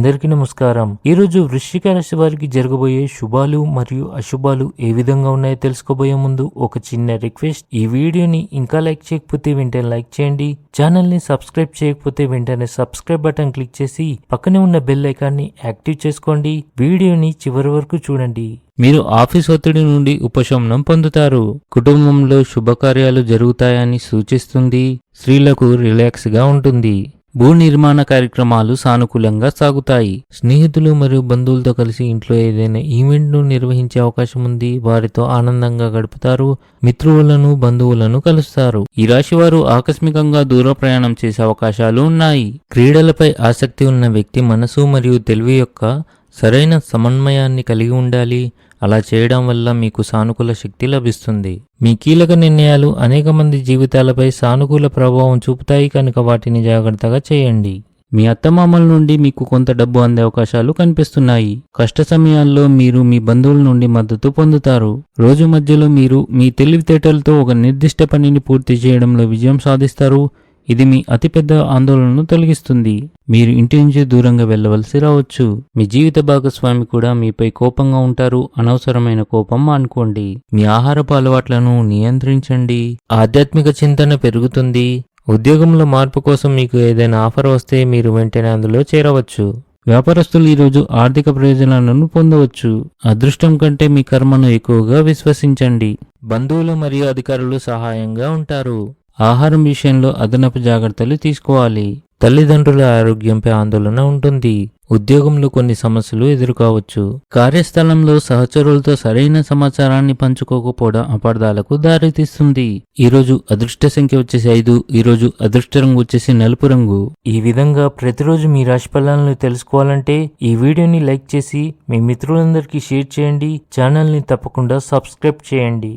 అందరికీ నమస్కారం. ఈరోజు వృశ్చిక రాశి వారికి జరగబోయే శుభాలు మరియు అశుభాలు ఏ విధంగా ఉన్నాయో తెలుసుకోబోయే ముందు ఒక చిన్న రిక్వెస్ట్. ఈ వీడియోని ఇంకా లైక్ చేయకపోతే వెంటనే లైక్ చేయండి. ఛానల్ ని సబ్స్క్రైబ్ చేయకపోతే వెంటనే సబ్స్క్రైబ్ బటన్ క్లిక్ చేసి పక్కనే ఉన్న బెల్ ఐకాన్ని యాక్టివ్ చేసుకోండి. వీడియోని చివరి వరకు చూడండి. మీరు ఆఫీస్ ఒత్తిడి నుండి ఉపశమనం పొందుతారు. కుటుంబంలో శుభకార్యాలు జరుగుతాయని సూచిస్తుంది. స్త్రీలకు రిలాక్స్ గా ఉంటుంది. భూ నిర్మాణ కార్యక్రమాలు సానుకూలంగా సాగుతాయి. స్నేహితులు మరియు బంధువులతో కలిసి ఇంట్లో ఏదైనా ఈవెంట్ ను నిర్వహించే అవకాశం ఉంది. వారితో ఆనందంగా గడుపుతారు. మిత్రులను బంధువులను కలుస్తారు. ఈ రాశి వారు ఆకస్మికంగా దూర ప్రయాణం చేసే అవకాశాలు ఉన్నాయి. క్రీడలపై ఆసక్తి ఉన్న వ్యక్తి మనసు మరియు తెలివి యొక్క సరైన సమన్వయాన్ని కలిగి ఉండాలి. అలా చేయడం వల్ల మీకు సానుకూల శక్తి లభిస్తుంది. మీ కీలక నిర్ణయాలు అనేక మంది జీవితాలపై సానుకూల ప్రభావం చూపుతాయి కనుక వాటిని జాగ్రత్తగా చేయండి. మీ అత్తమామల నుండి మీకు కొంత డబ్బు అందే అవకాశాలు కనిపిస్తున్నాయి. కష్ట సమయాల్లో మీరు మీ బంధువుల నుండి మద్దతు పొందుతారు. రోజు మధ్యలో మీరు మీ తెలివితేటలతో ఒక నిర్దిష్ట పనిని పూర్తి చేయడంలో విజయం సాధిస్తారు. ఇది మీ అతిపెద్ద ఆందోళనను తొలగిస్తుంది. మీరు ఇంటి నుంచి దూరంగా వెళ్ళవలసి రావచ్చు. మీ జీవిత భాగస్వామి కూడా మీపై కోపంగా ఉంటారు. అనవసరమైన కోపం మానుకోండి. మీ ఆహారపు అలవాట్లను నియంత్రించండి. ఆధ్యాత్మిక చింతన పెరుగుతుంది. ఉద్యోగంలో మార్పు కోసం మీకు ఏదైనా ఆఫర్ వస్తే మీరు వెంటనే అందులో చేరవచ్చు. వ్యాపారస్తులు ఈరోజు ఆర్థిక ప్రయోజనాలను పొందవచ్చు. అదృష్టం కంటే మీ కర్మను ఎక్కువగా విశ్వసించండి. బంధువులు మరియు అధికారులు సహాయంగా ఉంటారు. ఆహారం విషయంలో అదనపు జాగ్రత్తలు తీసుకోవాలి. తల్లిదండ్రుల ఆరోగ్యంపై ఆందోళన ఉంటుంది. ఉద్యోగంలో కొన్ని సమస్యలు ఎదుర్కోవచ్చు. కార్యస్థలంలో సహచరులతో సరైన సమాచారాన్ని పంచుకోకపోవడం అపార్థాలకు దారితీస్తుంది. ఈరోజు అదృష్ట సంఖ్య వచ్చేసి 5. ఈరోజు అదృష్ట రంగు వచ్చేసి నలుపు రంగు. ఈ విధంగా ప్రతిరోజు మీ రాశి ఫలాలను తెలుసుకోవాలంటే ఈ వీడియోని లైక్ చేసి మీ మిత్రులందరికీ షేర్ చేయండి. ఛానల్ ని తప్పకుండా సబ్స్క్రైబ్ చేయండి.